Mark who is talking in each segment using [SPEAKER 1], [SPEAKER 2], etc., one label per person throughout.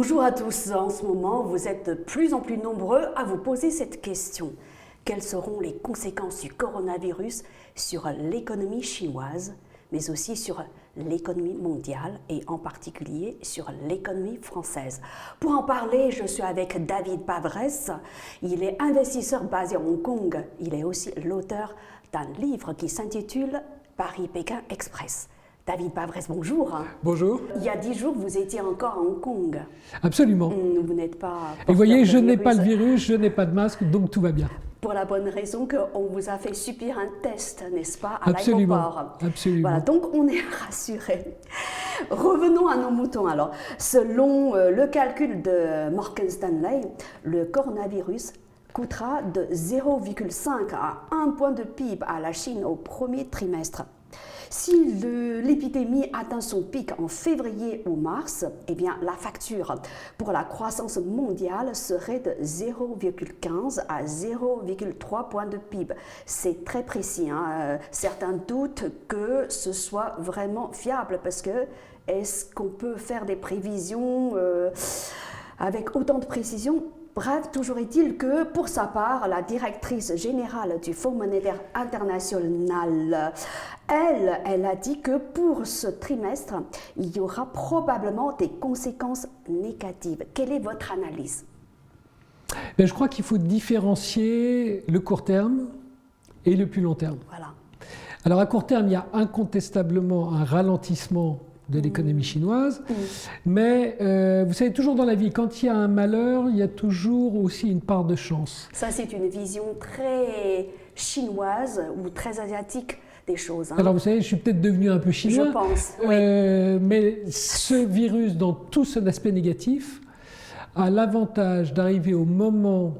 [SPEAKER 1] Bonjour à tous. En ce moment, vous êtes de plus en plus nombreux à vous poser cette question. Quelles seront les conséquences du coronavirus sur l'économie chinoise, mais aussi sur l'économie mondiale et en particulier sur l'économie française? Pour en parler, je suis avec David Pavresse. Il est investisseur basé à Hong Kong. Il est aussi l'auteur d'un livre qui s'intitule Paris-Pékin Express. David Pavresse, bonjour.
[SPEAKER 2] Bonjour.
[SPEAKER 1] Il y a 10 jours, vous étiez encore à Hong Kong.
[SPEAKER 2] Absolument.
[SPEAKER 1] Vous n'êtes pas...
[SPEAKER 2] Et vous voyez, je n'ai pas le virus, je n'ai pas de masque, donc tout va bien.
[SPEAKER 1] Pour la bonne raison qu'on vous a fait subir un test, n'est-ce pas, à
[SPEAKER 2] Absolument.
[SPEAKER 1] l'aéroport.
[SPEAKER 2] Absolument.
[SPEAKER 1] Voilà, donc on est rassurés. Revenons à nos moutons alors. Selon le calcul de Morgan Stanley, le coronavirus coûtera de 0,5 à 1 point de PIB à la Chine au premier trimestre. Si l'épidémie atteint son pic en février ou mars, eh bien, la facture pour la croissance mondiale serait de 0,15 à 0,3 points de PIB. C'est très précis. Certains doutent que ce soit vraiment fiable parce que est-ce qu'on peut faire des prévisions avec autant de précision? Bref, toujours est-il que, pour sa part, la directrice générale du Fonds monétaire international, elle a dit que pour ce trimestre, il y aura probablement des conséquences négatives. Quelle est votre analyse?
[SPEAKER 2] Je crois qu'il faut différencier le court terme et le plus long terme.
[SPEAKER 1] Voilà.
[SPEAKER 2] Alors à court terme, il y a incontestablement un ralentissement de l'économie chinoise, mais vous savez, toujours dans la vie, quand il y a un malheur, il y a toujours aussi une part de chance.
[SPEAKER 1] Ça, c'est une vision très chinoise ou très asiatique des choses.
[SPEAKER 2] Alors vous savez, je suis peut-être devenu un peu chinois,
[SPEAKER 1] je pense, oui.
[SPEAKER 2] Mais ce virus, dans tout son aspect négatif, a l'avantage d'arriver au moment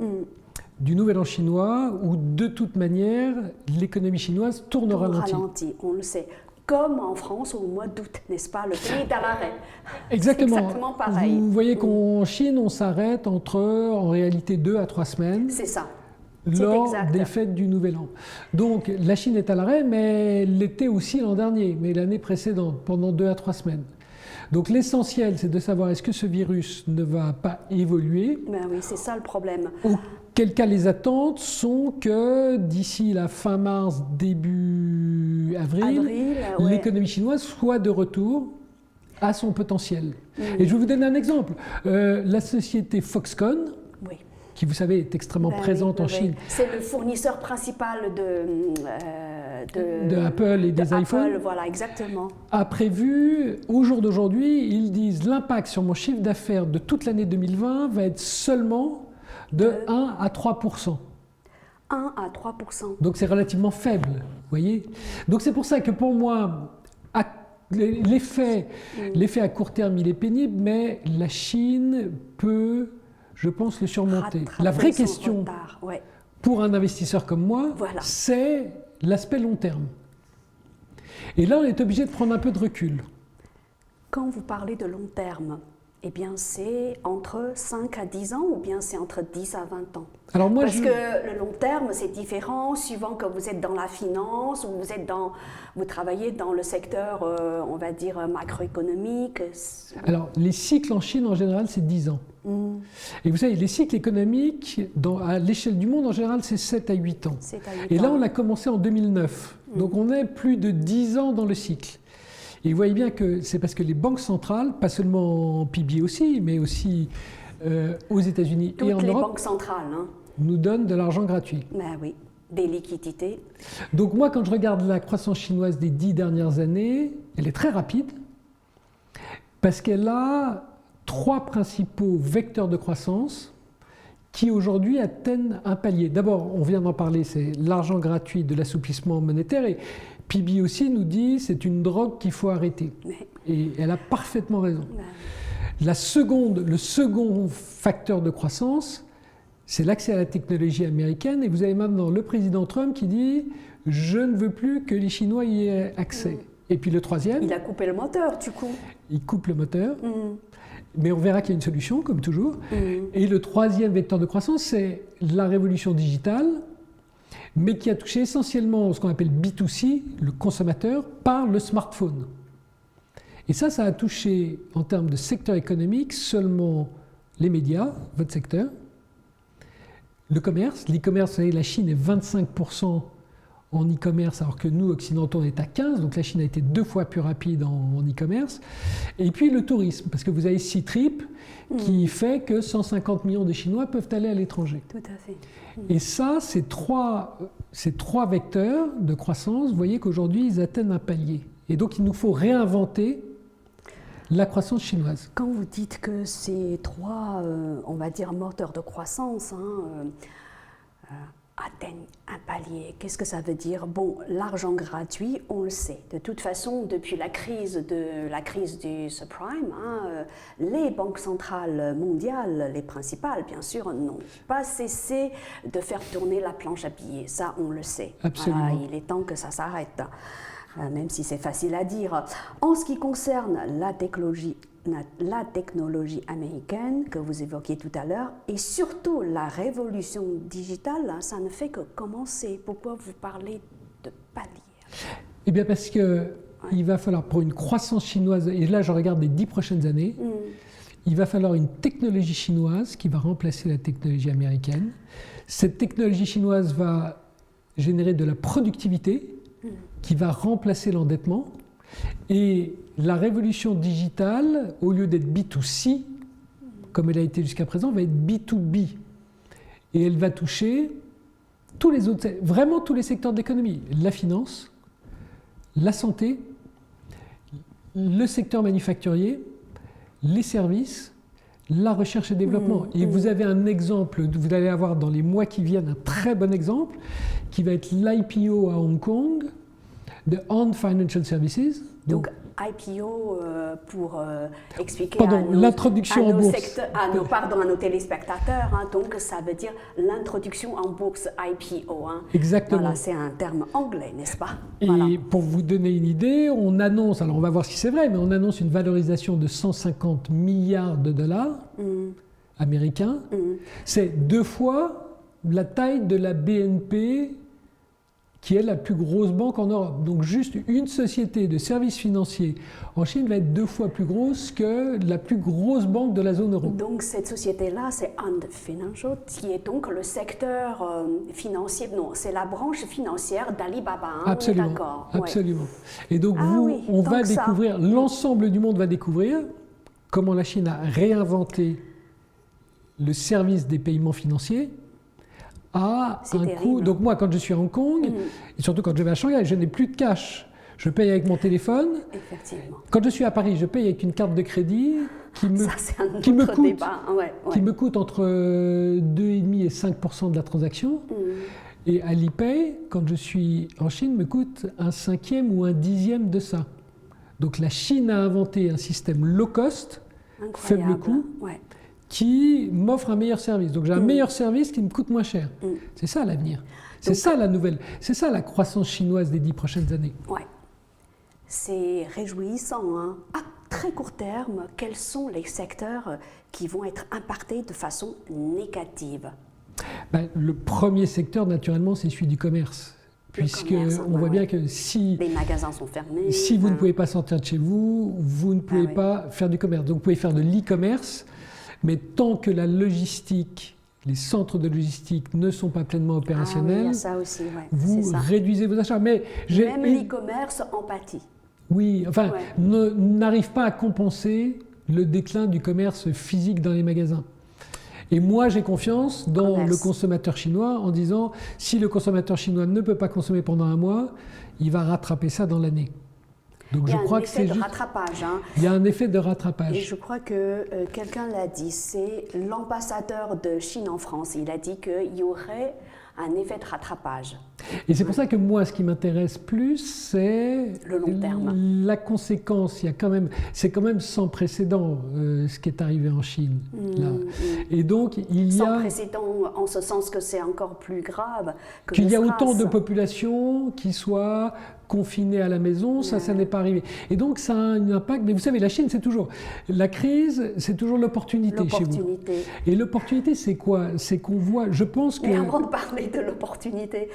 [SPEAKER 2] du nouvel an chinois où, de toute manière, l'économie chinoise tourne au ralenti.
[SPEAKER 1] On le sait. Comme en France au mois d'août, n'est-ce pas? Le pays est à l'arrêt.
[SPEAKER 2] Exactement.
[SPEAKER 1] C'est exactement pareil.
[SPEAKER 2] Vous voyez qu'en Chine, on s'arrête entre, en réalité, 2 à 3 semaines.
[SPEAKER 1] C'est ça.
[SPEAKER 2] Lors des fêtes du Nouvel An. Donc la Chine est à l'arrêt, mais elle l'était aussi l'an dernier, mais l'année précédente, pendant 2 à 3 semaines. Donc l'essentiel, c'est de savoir est-ce que ce virus ne va pas évoluer.
[SPEAKER 1] Ben oui, c'est ça le problème.
[SPEAKER 2] Auquel cas les attentes sont que d'ici la fin mars, début avril, l'économie chinoise soit de retour à son potentiel. Et je vais vous donner un exemple. La société Foxconn, qui vous savez est extrêmement présente en Chine.
[SPEAKER 1] C'est le fournisseur principal
[SPEAKER 2] de Apple et des iPhones.
[SPEAKER 1] Voilà, exactement.
[SPEAKER 2] A prévu, au jour d'aujourd'hui, ils disent l'impact sur mon chiffre d'affaires de toute l'année 2020 va être seulement de 1 à 3%.
[SPEAKER 1] 1 à 3%.
[SPEAKER 2] Donc c'est relativement faible, vous voyez. Donc c'est pour ça que pour moi, l'effet à court terme, il est pénible, mais la Chine peut, je pense, le surmonter. La vraie question pour un investisseur comme moi, c'est l'aspect long terme. Et là, on est obligé de prendre un peu de recul.
[SPEAKER 1] Quand vous parlez de long terme, eh bien, c'est entre 5 à 10 ans ou bien c'est entre 10 à 20 ans?
[SPEAKER 2] Alors moi,
[SPEAKER 1] Parce que le long terme, c'est différent suivant que vous êtes dans la finance ou vous travaillez dans le secteur, on va dire, macroéconomique.
[SPEAKER 2] Alors, les cycles en Chine, en général, c'est 10 ans. Et vous savez, les cycles économiques, à l'échelle du monde, en général, c'est 7 à 8 ans.
[SPEAKER 1] 7 à 8
[SPEAKER 2] Et là,
[SPEAKER 1] ans.
[SPEAKER 2] on a commencé en 2009. Donc, on est plus de 10 ans dans le cycle. Et vous voyez bien que c'est parce que les banques centrales, pas seulement en PIB aussi, mais aussi aux États-Unis et en Europe,
[SPEAKER 1] toutes les banques centrales,
[SPEAKER 2] nous donnent de l'argent gratuit.
[SPEAKER 1] Ben oui, des liquidités.
[SPEAKER 2] Donc moi, quand je regarde la croissance chinoise des 10 dernières années, elle est très rapide parce qu'elle a 3 principaux vecteurs de croissance qui aujourd'hui atteignent un palier. D'abord, on vient d'en parler, c'est l'argent gratuit de l'assouplissement monétaire et PIB aussi nous dit c'est une drogue qu'il faut arrêter. Et elle a parfaitement raison. Le second facteur de croissance, c'est l'accès à la technologie américaine. Et vous avez maintenant le président Trump qui dit « je ne veux plus que les Chinois y aient accès ». Et puis le troisième…
[SPEAKER 1] Il a coupé le moteur, du coup.
[SPEAKER 2] Il coupe le moteur. Mais on verra qu'il y a une solution, comme toujours. Et le troisième vecteur de croissance, c'est la révolution digitale, mais qui a touché essentiellement ce qu'on appelle B2C, le consommateur, par le smartphone. Et ça a touché, en termes de secteur économique, seulement les médias, votre secteur, le commerce. L'e-commerce, vous savez, la Chine est 25% en e-commerce, alors que nous, occidentaux, on est à 15%. Donc la Chine a été 2 fois plus rapide en e-commerce. Et puis le tourisme, parce que vous avez Ctrip qui fait que 150 millions de Chinois peuvent aller à l'étranger.
[SPEAKER 1] Tout à fait.
[SPEAKER 2] Et ça, ces trois vecteurs de croissance, vous voyez qu'aujourd'hui, ils atteignent un palier. Et donc, il nous faut réinventer la croissance chinoise.
[SPEAKER 1] Quand vous dites que ces trois, on va dire, moteurs de croissance atteignent un palier, qu'est-ce que ça veut dire? Bon, l'argent gratuit, on le sait. De toute façon, depuis la crise du subprime, les banques centrales mondiales, les principales, bien sûr, n'ont pas cessé de faire tourner la planche à billets. Ça, on le sait.
[SPEAKER 2] Absolument.
[SPEAKER 1] Voilà, il est temps que ça s'arrête. Même si c'est facile à dire. En ce qui concerne la technologie américaine que vous évoquiez tout à l'heure, et surtout la révolution digitale, ça ne fait que commencer. Pourquoi vous parlez de palier?
[SPEAKER 2] Eh bien parce qu'il va falloir, pour une croissance chinoise, et là je regarde les 10 prochaines années, il va falloir une technologie chinoise qui va remplacer la technologie américaine. Cette technologie chinoise va générer de la productivité, qui va remplacer l'endettement. Et la révolution digitale, au lieu d'être B2C, comme elle a été jusqu'à présent, va être B2B. Et elle va toucher tous les autres, vraiment tous les secteurs d'économie. La finance, la santé, le secteur manufacturier, les services, la recherche et développement. Et vous avez un exemple, vous allez avoir dans les mois qui viennent un très bon exemple, qui va être l'IPO à Hong Kong, de On Financial Services.
[SPEAKER 1] Donc IPO, pour expliquer
[SPEAKER 2] l'introduction en bourse.
[SPEAKER 1] À nos téléspectateurs, donc ça veut dire l'introduction en bourse, IPO.
[SPEAKER 2] Exactement.
[SPEAKER 1] Voilà, c'est un terme anglais, n'est-ce pas?
[SPEAKER 2] Et
[SPEAKER 1] voilà.
[SPEAKER 2] Pour vous donner une idée, on annonce, alors on va voir si c'est vrai, mais on annonce une valorisation de 150 milliards de dollars américains. C'est 2 fois la taille de la BNP, qui est la plus grosse banque en Europe. Donc juste une société de services financiers en Chine va être 2 fois plus grosse que la plus grosse banque de la zone euro.
[SPEAKER 1] Donc cette société-là, c'est Ant Financial, qui est donc le secteur financier, non, c'est la branche financière d'Alibaba,
[SPEAKER 2] Absolument,
[SPEAKER 1] d'accord.
[SPEAKER 2] absolument. Ouais. Et donc on va découvrir, l'ensemble du monde va découvrir comment la Chine a réinventé le service des paiements financiers à un coût. Donc moi, quand je suis à Hong Kong, et surtout quand je vais à Shanghai, je n'ai plus de cash. Je paye avec mon téléphone.
[SPEAKER 1] Effectivement.
[SPEAKER 2] Quand je suis à Paris, je paye avec une carte de crédit qui me coûte entre 2,5 et 5% de la transaction. Et Alipay, quand je suis en Chine, me coûte un 1/5 ou un 10e de ça. Donc la Chine a inventé un système low cost, faible coût, qui m'offre un meilleur service. Donc j'ai un meilleur service qui me coûte moins cher. C'est ça l'avenir. C'est ça la nouvelle. C'est ça la croissance chinoise des 10 prochaines années.
[SPEAKER 1] Ouais. C'est réjouissant. À très court terme, quels sont les secteurs qui vont être impactés de façon négative?
[SPEAKER 2] Le premier secteur, naturellement, c'est celui du commerce. Puisqu'on voit bien que si
[SPEAKER 1] les magasins sont fermés,
[SPEAKER 2] si vous ne pouvez pas sortir de chez vous, vous ne pouvez pas faire du commerce. Donc vous pouvez faire de l'e-commerce, mais tant que la logistique, les centres de logistique ne sont pas pleinement opérationnels,
[SPEAKER 1] ça aussi,
[SPEAKER 2] vous réduisez vos achats. Mais
[SPEAKER 1] même l'e-commerce en pâtit.
[SPEAKER 2] Oui, enfin, n'arrive pas à compenser le déclin du commerce physique dans les magasins. Et moi, j'ai confiance dans le consommateur chinois en disant, si le consommateur chinois ne peut pas consommer pendant un mois, il va rattraper ça dans l'année. Donc je crois que c'est juste...
[SPEAKER 1] rattrapage.
[SPEAKER 2] Il y a un effet de rattrapage.
[SPEAKER 1] Et je crois que quelqu'un l'a dit, c'est l'ambassadeur de Chine en France. Il a dit qu'il y aurait un effet de rattrapage.
[SPEAKER 2] Et c'est pour ça que moi, ce qui m'intéresse plus, c'est
[SPEAKER 1] le long terme.
[SPEAKER 2] La conséquence. C'est quand même sans précédent ce qui est arrivé en Chine. Là. Et donc,
[SPEAKER 1] sans précédent en ce sens que c'est encore plus grave.
[SPEAKER 2] Qu'il y a autant de populations qui soient confinés à la maison, ça n'est pas arrivé. Et donc ça a un impact, mais vous savez, la Chine, c'est toujours, la crise, c'est toujours l'opportunité chez vous. Et l'opportunité, c'est quoi? C'est qu'on voit, je pense que...
[SPEAKER 1] Mais avant de parler de l'opportunité,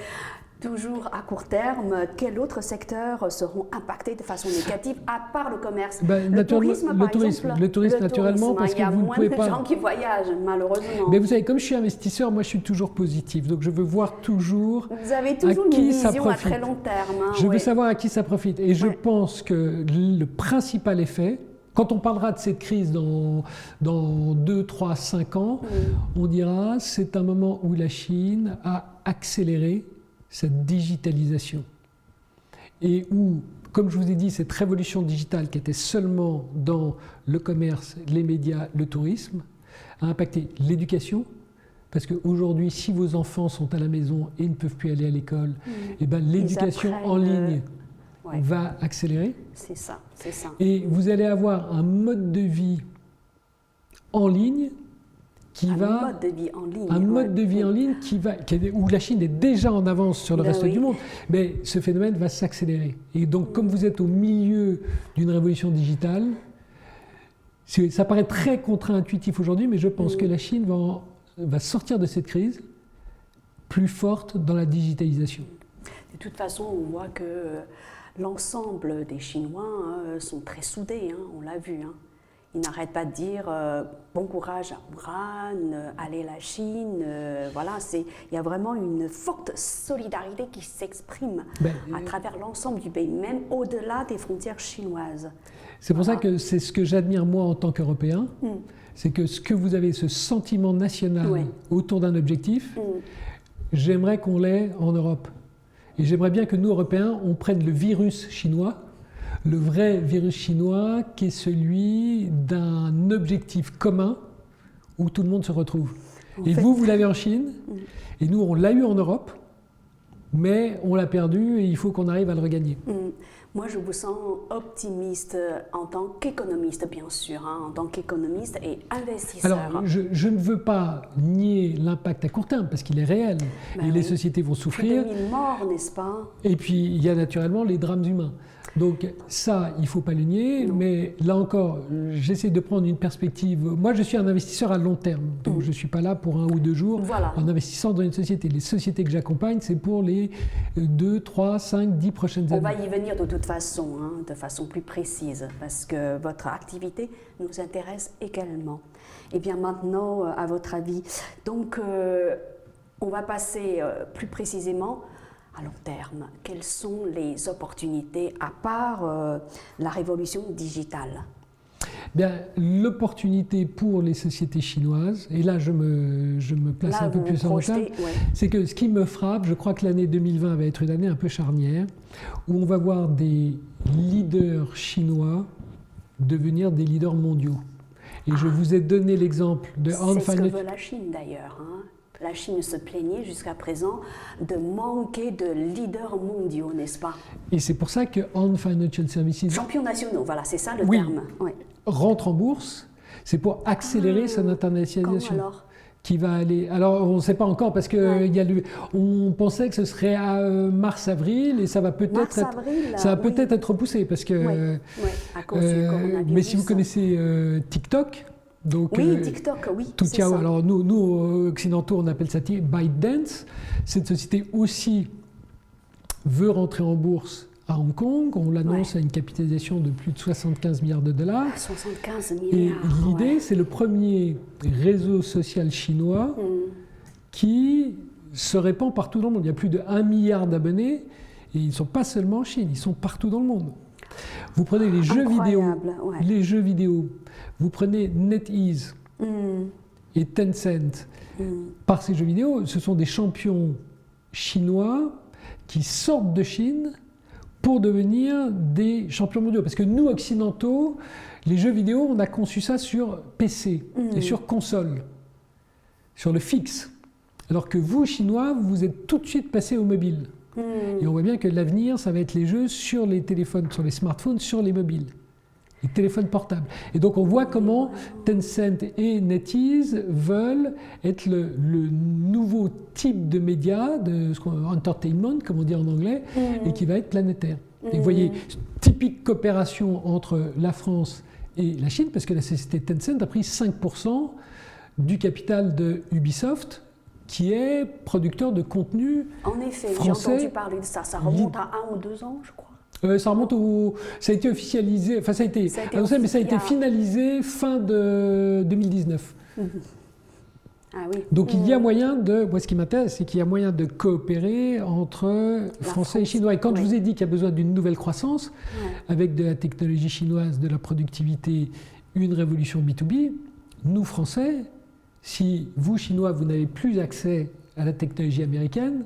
[SPEAKER 1] Toujours à court terme, quels autres secteurs seront impactés de façon négative, à part le commerce? Le tourisme, par exemple.
[SPEAKER 2] Le tourisme, naturellement, parce que vous ne pouvez pas...
[SPEAKER 1] Il y a moins de gens qui voyagent, malheureusement.
[SPEAKER 2] Mais vous savez, comme je suis investisseur, moi je suis toujours positif, donc je veux voir toujours
[SPEAKER 1] vous avez toujours une vision à très long terme. Hein,
[SPEAKER 2] je veux savoir à qui ça profite. Et je pense que le principal effet, quand on parlera de cette crise dans 2, 3, 5 ans, on dira c'est un moment où la Chine a accéléré cette digitalisation. Et où, comme je vous ai dit, cette révolution digitale qui était seulement dans le commerce, les médias, le tourisme, a impacté l'éducation. Parce qu'aujourd'hui, si vos enfants sont à la maison et ne peuvent plus aller à l'école, eh ben, l'éducation en ligne va accélérer.
[SPEAKER 1] C'est ça, c'est ça.
[SPEAKER 2] Et vous allez avoir un mode de vie en ligne
[SPEAKER 1] mode de vie en ligne
[SPEAKER 2] où la Chine est déjà en avance sur le reste du monde, mais ce phénomène va s'accélérer. Et donc, comme vous êtes au milieu d'une révolution digitale, ça paraît très contre-intuitif aujourd'hui, mais je pense que la Chine va sortir de cette crise plus forte dans la digitalisation.
[SPEAKER 1] De toute façon, on voit que l'ensemble des Chinois sont très soudés, on l'a vu. Ils n'arrêtent pas de dire bon courage à Wuhan, allez la Chine. Voilà, il y a vraiment une forte solidarité qui s'exprime à travers l'ensemble du pays, même au-delà des frontières chinoises.
[SPEAKER 2] C'est pour ça que c'est ce que j'admire moi en tant qu'Européen, c'est que ce que vous avez, ce sentiment national autour d'un objectif, j'aimerais qu'on l'ait en Europe. Et j'aimerais bien que nous, Européens, on prenne le virus chinois, le vrai virus chinois qui est celui d'un objectif commun où tout le monde se retrouve. Et vous l'avez en Chine, et nous, on l'a eu en Europe, mais on l'a perdu et il faut qu'on arrive à le regagner.
[SPEAKER 1] Moi, je vous sens optimiste en tant qu'économiste, bien sûr, en tant qu'économiste et investisseur.
[SPEAKER 2] Alors, je ne veux pas nier l'impact à court terme, parce qu'il est réel, et les sociétés vont souffrir.
[SPEAKER 1] 2000 morts, n'est-ce pas?
[SPEAKER 2] Et puis, il y a naturellement les drames humains. Donc ça, il ne faut pas le nier, mais là encore, j'essaie de prendre une perspective. Moi, je suis un investisseur à long terme, donc je ne suis pas là pour 1 ou 2 jours en investissant dans une société. Les sociétés que j'accompagne, c'est pour les 2, 3, 5, 10 prochaines années.
[SPEAKER 1] On va y venir de toute façon, de façon plus précise, parce que votre activité nous intéresse également. Et bien maintenant, à votre avis, donc on va passer plus précisément à long terme. Quelles sont les opportunités à part la révolution digitale?
[SPEAKER 2] Bien, l'opportunité pour les sociétés chinoises, et là je me place un peu plus en retard, c'est que ce qui me frappe, je crois que l'année 2020 va être une année un peu charnière, où on va voir des leaders chinois devenir des leaders mondiaux. Et je vous ai donné l'exemple de Han
[SPEAKER 1] C'est ce que veut la Chine d'ailleurs. La Chine se plaignait jusqu'à présent de manquer de leaders mondiaux, n'est-ce pas?
[SPEAKER 2] Et c'est pour ça que Han Financial Services...
[SPEAKER 1] Champions nationaux, voilà, c'est ça le terme.
[SPEAKER 2] Rentre en bourse, c'est pour accélérer son internationalisation.
[SPEAKER 1] Comment alors?
[SPEAKER 2] Qui va aller... Alors, on ne sait pas encore, parce que on pensait que ce serait à mars-avril, et ça va peut-être être repoussé, parce que...
[SPEAKER 1] à cause du coronavirus.
[SPEAKER 2] Mais si vous connaissez TikTok... Donc,
[SPEAKER 1] TikTok,
[SPEAKER 2] c'est ça. Alors nous, occidentaux, on appelle ça ByteDance. Cette société aussi veut rentrer en bourse à Hong Kong. On l'annonce à une capitalisation de plus de 75 milliards de dollars.
[SPEAKER 1] 75 milliards.
[SPEAKER 2] Et l'idée, c'est le premier réseau social chinois qui se répand partout dans le monde. Il y a plus de 1 milliard d'abonnés, et ils ne sont pas seulement en Chine, ils sont partout dans le monde. Vous prenez les jeux vidéo, vous prenez NetEase et Tencent. Par ces jeux vidéo, ce sont des champions chinois qui sortent de Chine pour devenir des champions mondiaux. Parce que nous, occidentaux, les jeux vidéo, on a conçu ça sur PC et sur console, sur le fixe. Alors que vous, Chinois, vous êtes tout de suite passés au mobile. Et on voit bien que l'avenir, ça va être les jeux sur les téléphones, sur les smartphones, sur les mobiles, les téléphones portables. Et donc on voit comment Tencent et NetEase veulent être le nouveau type de média, de entertainment, comme on dit en anglais, et qui va être planétaire. Et vous voyez, typique coopération entre la France et la Chine, parce que la société Tencent a pris 5% du capital de Ubisoft, qui est producteur de contenu
[SPEAKER 1] En effet, j'ai
[SPEAKER 2] français.
[SPEAKER 1] entendu parler de ça. Ça remonte à 1 ou 2 ans, je crois.
[SPEAKER 2] Ça remonte ça a été officialisé, enfin ça a été annoncé, mais ça a été finalisé fin de 2019.
[SPEAKER 1] Ah oui.
[SPEAKER 2] Donc il y a moyen moi ce qui m'intéresse, c'est qu'il y a moyen de coopérer entre Français et Chinois. Et quand je vous ai dit qu'il y a besoin d'une nouvelle croissance, avec de la technologie chinoise, de la productivité, une révolution B2B, nous Français, si vous Chinois, vous n'avez plus accès à la technologie américaine,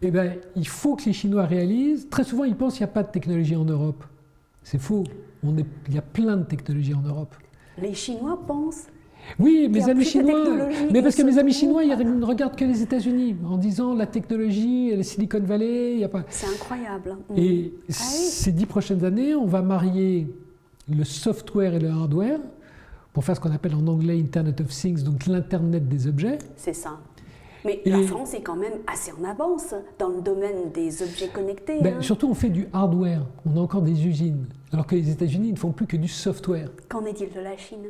[SPEAKER 2] eh ben, il faut que les Chinois réalisent, très souvent ils pensent qu'il n'y a pas de technologie en Europe. C'est faux, il y a plein de technologies en Europe.
[SPEAKER 1] Les Chinois pensent.
[SPEAKER 2] Oui, mes amis chinois, mais parce que mes amis chinois,
[SPEAKER 1] ils
[SPEAKER 2] ne regardent que les États-Unis en disant la technologie, le Silicon Valley, il n'y a pas.
[SPEAKER 1] C'est incroyable.
[SPEAKER 2] Et ces 10 prochaines années, on va marier le software et le hardware pour faire ce qu'on appelle en anglais Internet of Things, donc l'Internet des objets.
[SPEAKER 1] C'est ça. Mais la France est quand même assez en avance dans le domaine des objets connectés.
[SPEAKER 2] Surtout, on fait du hardware, on a encore des usines, alors que les États-Unis ne font plus que du software.
[SPEAKER 1] Qu'en est-il de la Chine ?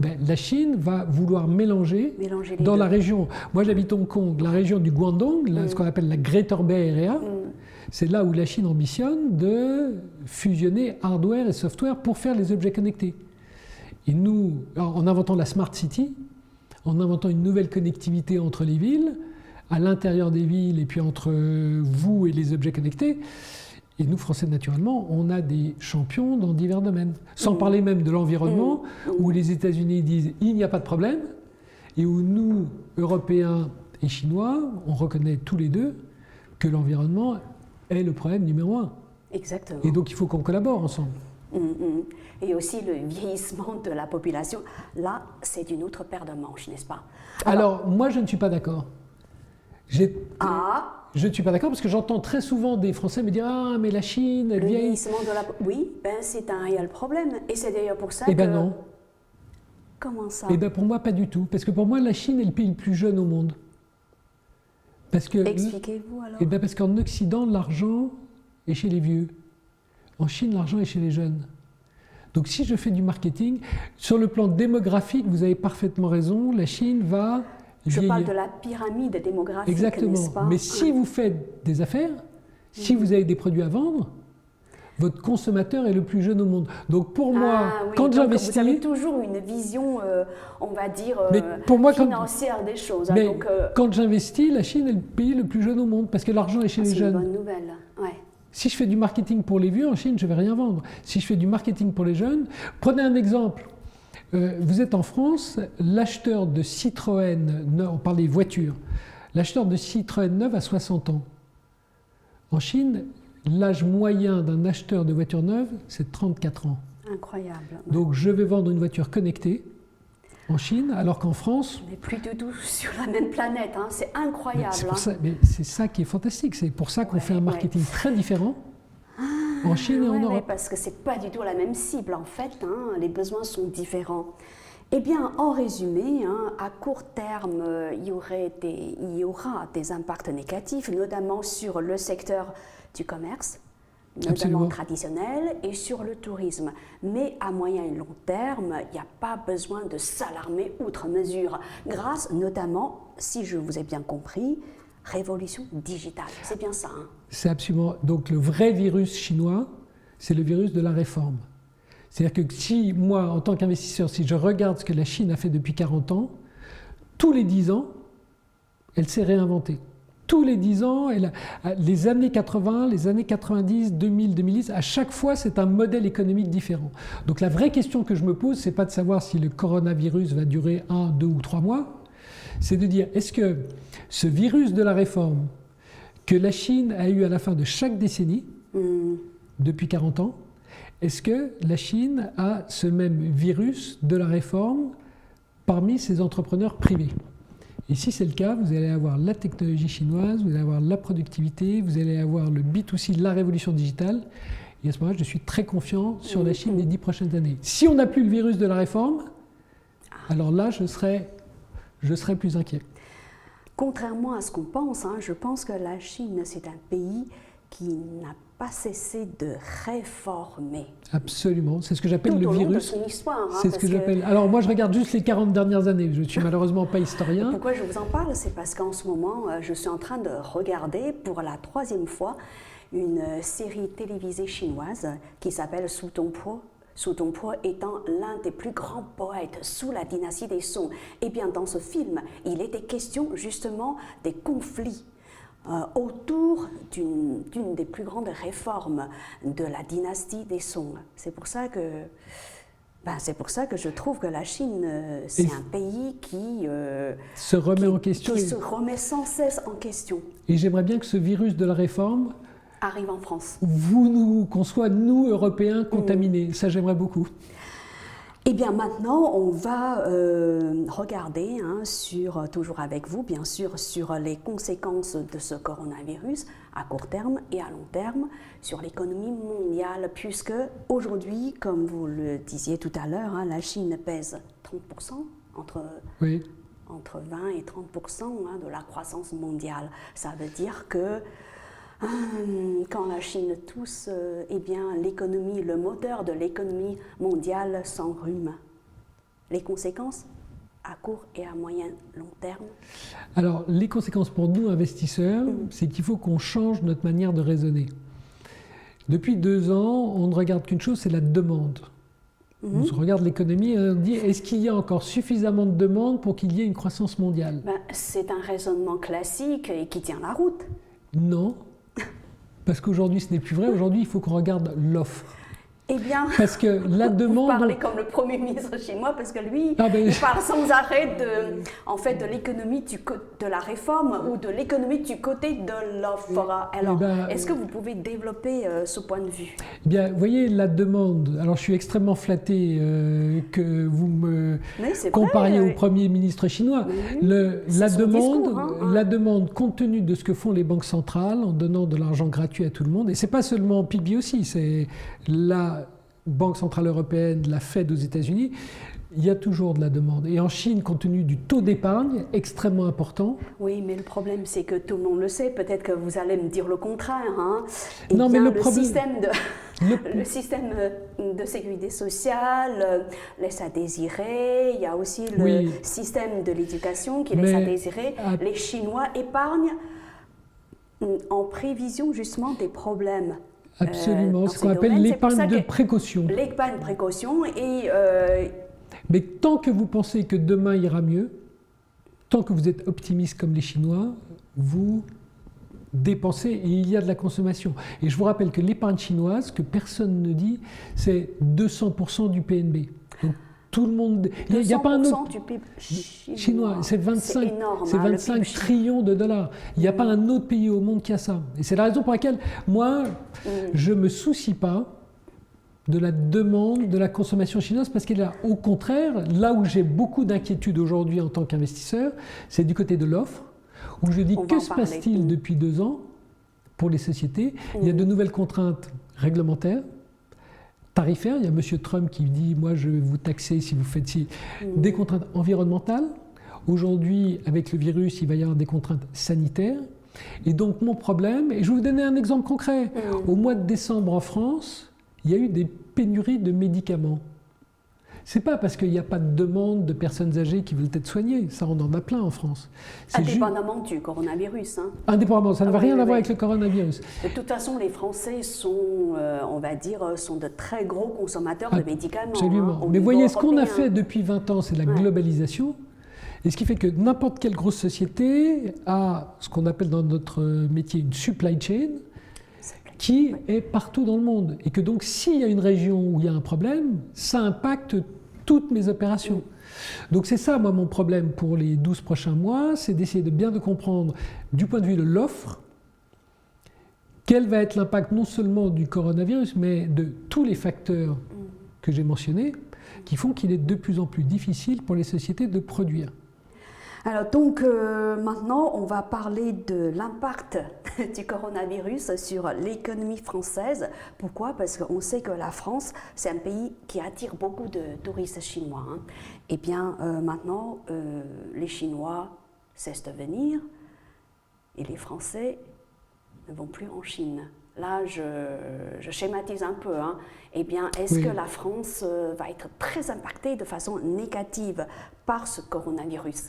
[SPEAKER 2] La Chine va vouloir mélanger dans la région. Moi, j'habite Hong Kong, la région du Guangdong, ce qu'on appelle la Greater Bay Area. C'est là où la Chine ambitionne de fusionner hardware et software pour faire les objets connectés. Et nous, en inventant la Smart City, en inventant une nouvelle connectivité entre les villes, à l'intérieur des villes et puis entre vous et les objets connectés, et nous, Français, naturellement, on a des champions dans divers domaines. Sans parler même de l'environnement, où les États-Unis disent « il n'y a pas de problème », et où nous, Européens et Chinois, on reconnaît tous les deux que l'environnement est le problème numéro 1.
[SPEAKER 1] Exactement.
[SPEAKER 2] Et donc, il faut qu'on collabore ensemble.
[SPEAKER 1] Et aussi le vieillissement de la population. Là, c'est une autre paire de manches, n'est-ce pas ?
[SPEAKER 2] Alors, moi, je ne suis pas d'accord. Je ne suis pas d'accord parce que j'entends très souvent des Français me dire « Ah, mais la Chine, elle vieillit. »
[SPEAKER 1] Oui, c'est un réel problème. Et c'est d'ailleurs pour ça
[SPEAKER 2] que... Eh bien non.
[SPEAKER 1] Comment ça ?
[SPEAKER 2] Eh bien pour moi, pas du tout. Parce que pour moi, la Chine est le pays le plus jeune au monde. Parce que...
[SPEAKER 1] Expliquez-vous alors.
[SPEAKER 2] Eh bien parce qu'en Occident, l'argent est chez les vieux. En Chine, l'argent est chez les jeunes. Donc si je fais du marketing, sur le plan démographique, vous avez parfaitement raison, la Chine va...
[SPEAKER 1] Je parle de la pyramide démographique,
[SPEAKER 2] exactement.
[SPEAKER 1] N'est-ce pas ?
[SPEAKER 2] Mais si vous faites des affaires, si vous avez des produits à vendre, votre consommateur est le plus jeune au monde. Donc pour moi, quand j'investis...
[SPEAKER 1] Vous avez toujours une vision, on va dire, financière des choses.
[SPEAKER 2] Mais quand j'investis, la Chine est le pays le plus jeune au monde, parce que l'argent est chez les jeunes.
[SPEAKER 1] C'est une bonne nouvelle, ouais.
[SPEAKER 2] Si je fais du marketing pour les vieux, en Chine, je ne vais rien vendre. Si je fais du marketing pour les jeunes, prenez un exemple. Vous êtes en France, l'acheteur de Citroën, on parle des voitures, l'acheteur de Citroën neuve a 60 ans. En Chine, l'âge moyen d'un acheteur de voiture neuve, c'est 34 ans.
[SPEAKER 1] Incroyable.
[SPEAKER 2] Donc je vais vendre une voiture connectée en Chine, alors qu'en France...
[SPEAKER 1] On n'est plus du tout sur la même planète, hein. C'est incroyable.
[SPEAKER 2] C'est ça qui est fantastique, c'est pour ça qu'on fait un marketing très différent. En Chine et en Europe.
[SPEAKER 1] Parce que ce n'est pas du tout la même cible en fait, hein, les besoins sont différents. Eh bien, en résumé, à court terme, il y aura des impacts négatifs, notamment sur le secteur du commerce, notamment traditionnel, et sur le tourisme. Mais à moyen et long terme, il n'y a pas besoin de s'alarmer outre mesure, grâce notamment, si je vous ai bien compris, révolution digitale. C'est bien ça, hein ?
[SPEAKER 2] C'est absolument... Donc le vrai virus chinois, c'est le virus de la réforme. C'est-à-dire que si moi, en tant qu'investisseur, si je regarde ce que la Chine a fait depuis 40 ans, tous les 10 ans, elle s'est réinventée. Tous les 10 ans, les années 80, les années 90, 2000, 2010, à chaque fois, c'est un modèle économique différent. Donc la vraie question que je me pose, c'est pas de savoir si le coronavirus va durer 1, 2 ou 3 mois, c'est de dire, est-ce que ce virus de la réforme que la Chine a eu à la fin de chaque décennie, depuis 40 ans, est-ce que la Chine a ce même virus de la réforme parmi ses entrepreneurs privés ? Et si c'est le cas, vous allez avoir la technologie chinoise, vous allez avoir la productivité, vous allez avoir le B2C, la révolution digitale. Et à ce moment-là, je suis très confiant sur la Chine les 10 prochaines années. Si on n'a plus le virus de la réforme, alors là, je serai plus inquiet.
[SPEAKER 1] Contrairement à ce qu'on pense, je pense que la Chine, c'est un pays qui n'a pas cessé de réformer.
[SPEAKER 2] Absolument, c'est ce que j'appelle
[SPEAKER 1] Tout
[SPEAKER 2] le
[SPEAKER 1] au long de
[SPEAKER 2] virus.
[SPEAKER 1] son histoire. Hein,
[SPEAKER 2] C'est ce que j'appelle. Alors moi je regarde juste les 40 dernières années, je ne suis malheureusement pas historien.
[SPEAKER 1] Pourquoi je vous en parle? C'est parce qu'en ce moment, je suis en train de regarder pour la 3e fois une série télévisée chinoise qui s'appelle Su Tongpo. Su Tongpo étant l'un des plus grands poètes sous la dynastie des Song. Et bien dans ce film, il était question justement des conflits autour d'une des plus grandes réformes de la dynastie des Song. C'est pour ça que je trouve que la Chine, c'est un pays qui
[SPEAKER 2] se remet en question.
[SPEAKER 1] Qui se remet sans cesse en question.
[SPEAKER 2] Et j'aimerais bien que ce virus de la réforme
[SPEAKER 1] arrive en France.
[SPEAKER 2] Qu'on soit, nous, Européens, contaminés. Ça, j'aimerais beaucoup.
[SPEAKER 1] Eh bien, maintenant, on va regarder, toujours avec vous, bien sûr, sur les conséquences de ce coronavirus à court terme et à long terme sur l'économie mondiale, puisque aujourd'hui, comme vous le disiez tout à l'heure, la Chine pèse 30%, entre 20 et 30% de la croissance mondiale. Ça veut dire que quand la Chine tousse, eh bien l'économie, le moteur de l'économie mondiale s'enrhume. Les conséquences à court et à moyen long terme?
[SPEAKER 2] Alors, les conséquences pour nous, investisseurs, c'est qu'il faut qu'on change notre manière de raisonner. Depuis 2 ans, on ne regarde qu'une chose, c'est la demande. On regarde l'économie et on dit, est-ce qu'il y a encore suffisamment de demande pour qu'il y ait une croissance mondiale?
[SPEAKER 1] C'est un raisonnement classique et qui tient la route.
[SPEAKER 2] Non. Parce qu'aujourd'hui, ce n'est plus vrai. Aujourd'hui, il faut qu'on regarde l'offre.
[SPEAKER 1] Eh bien,
[SPEAKER 2] parce que la demande...
[SPEAKER 1] Vous parlez comme le Premier ministre chinois, parce que lui, il parle sans arrêt de l'économie de la réforme ou de l'économie du côté de l'offre. Alors, est-ce que vous pouvez développer ce point de vue?
[SPEAKER 2] Eh bien, vous voyez, la demande... Alors, je suis extrêmement flatté que vous me compariez au Premier ministre chinois. La demande, compte tenu de ce que font les banques centrales, en donnant de l'argent gratuit à tout le monde, et ce n'est pas seulement PBOC, c'est la Banque Centrale Européenne, la Fed aux États-Unis, il y a toujours de la demande. Et en Chine, compte tenu du taux d'épargne extrêmement important...
[SPEAKER 1] Oui, mais le problème, c'est que tout le monde le sait. Peut-être que vous allez me dire le contraire.
[SPEAKER 2] Non, mais
[SPEAKER 1] le système de sécurité sociale laisse à désirer. Il y a aussi le système de l'éducation qui laisse à désirer. Les Chinois épargnent en prévision justement des problèmes.
[SPEAKER 2] Absolument, ce qu'on appelle l'épargne de précaution.
[SPEAKER 1] L'épargne de précaution et...
[SPEAKER 2] Mais tant que vous pensez que demain ira mieux, tant que vous êtes optimiste comme les Chinois, vous dépensez et il y a de la consommation. Et je vous rappelle que l'épargne chinoise, que personne ne dit, c'est 200% du PNB. Donc, tout le monde... Il n'y a pas un autre...
[SPEAKER 1] du PIB
[SPEAKER 2] chinois, c'est 25 trillions de dollars. Il n'y a pas un autre pays au monde qui a ça. Et c'est la raison pour laquelle, moi, je ne me soucie pas de la demande, de la consommation chinoise, parce qu'elle est là. Au contraire, là où j'ai beaucoup d'inquiétude aujourd'hui en tant qu'investisseur, c'est du côté de l'offre, où je dis que se passe-t-il depuis 2 ans pour les sociétés? Il y a de nouvelles contraintes réglementaires, tarifaires. Il y a M. Trump qui dit « moi je vais vous taxer si vous faites ci ». Des contraintes environnementales. Aujourd'hui, avec le virus, il va y avoir des contraintes sanitaires. Et donc mon problème, et je vais vous donner un exemple concret. Au mois de décembre en France, il y a eu des pénuries de médicaments. Ce n'est pas parce qu'il n'y a pas de demande de personnes âgées qui veulent être soignées. Ça, on en a plein en France.
[SPEAKER 1] Indépendamment du coronavirus.
[SPEAKER 2] Indépendamment, ça ne va rien avoir avec le coronavirus.
[SPEAKER 1] De toute façon, les Français sont, on va dire, sont de très gros consommateurs de médicaments.
[SPEAKER 2] Absolument. Mais vous voyez, ce qu'on a fait depuis 20 ans, c'est la globalisation. Et ce qui fait que n'importe quelle grosse société a ce qu'on appelle dans notre métier une supply chain, qui est partout dans le monde. Et que donc, s'il y a une région où il y a un problème, ça impacte toutes mes opérations. Donc c'est ça, moi, mon problème pour les 12 prochains mois, c'est d'essayer de bien comprendre, du point de vue de l'offre, quel va être l'impact non seulement du coronavirus, mais de tous les facteurs que j'ai mentionnés, qui font qu'il est de plus en plus difficile pour les sociétés de produire.
[SPEAKER 1] Alors donc maintenant on va parler de l'impact du coronavirus sur l'économie française. Pourquoi? Parce qu'on sait que la France, c'est un pays qui attire beaucoup de touristes chinois. Eh bien maintenant, les Chinois cessent de venir et les Français ne vont plus en Chine. Là, je schématise un peu. Hein. Eh bien, est-ce
[SPEAKER 2] Oui.
[SPEAKER 1] que la France va être très impactée de façon négative par ce coronavirus?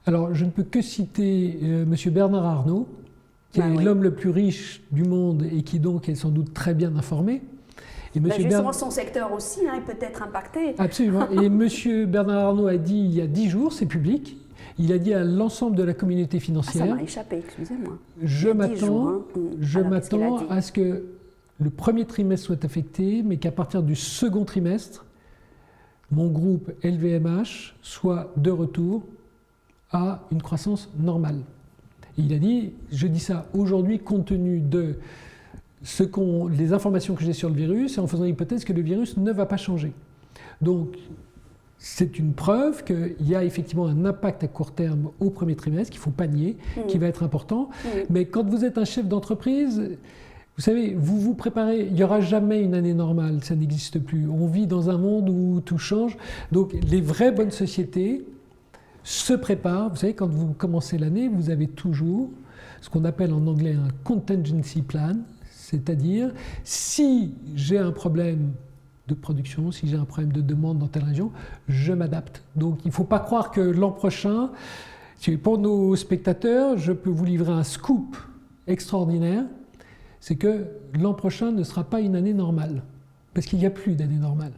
[SPEAKER 2] Alors, je ne peux que citer M. Bernard Arnault, qui est
[SPEAKER 1] oui.
[SPEAKER 2] l'homme le plus riche du monde et qui donc est sans doute très bien informé. Et
[SPEAKER 1] Justement, son secteur aussi hein, peut être impacté.
[SPEAKER 2] Absolument. Et M. Bernard Arnault a dit il y a 10 jours, c'est public, il a dit à l'ensemble de la communauté
[SPEAKER 1] Ça
[SPEAKER 2] financière,
[SPEAKER 1] m'a échappé, excusez-moi.
[SPEAKER 2] je
[SPEAKER 1] Il y a 10 jours,
[SPEAKER 2] m'attends
[SPEAKER 1] hein. Alors, qu'est-ce qu'il a dit?
[SPEAKER 2] à ce que le premier trimestre soit affecté, mais qu'à partir du second trimestre, mon groupe LVMH soit de retour à une croissance normale. Et il a dit, je dis ça aujourd'hui compte tenu de les informations que j'ai sur le virus et en faisant l'hypothèse que le virus ne va pas changer. Donc, c'est une preuve qu'il y a effectivement un impact à court terme au premier trimestre, qu'il ne faut pas nier, qui va être important. Mais quand vous êtes un chef d'entreprise, vous savez, vous vous préparez, il n'y aura jamais une année normale, ça n'existe plus. On vit dans un monde où tout change. Donc, les vraies bonnes sociétés se préparent. Vous savez, quand vous commencez l'année, vous avez toujours ce qu'on appelle en anglais un contingency plan, c'est-à-dire si j'ai un problème de production, si j'ai un problème de demande dans telle région, je m'adapte. Donc il ne faut pas croire que l'an prochain, pour nos spectateurs, je peux vous livrer un scoop extraordinaire, c'est que l'an prochain ne sera pas une année normale, parce qu'il n'y a plus d'année normale.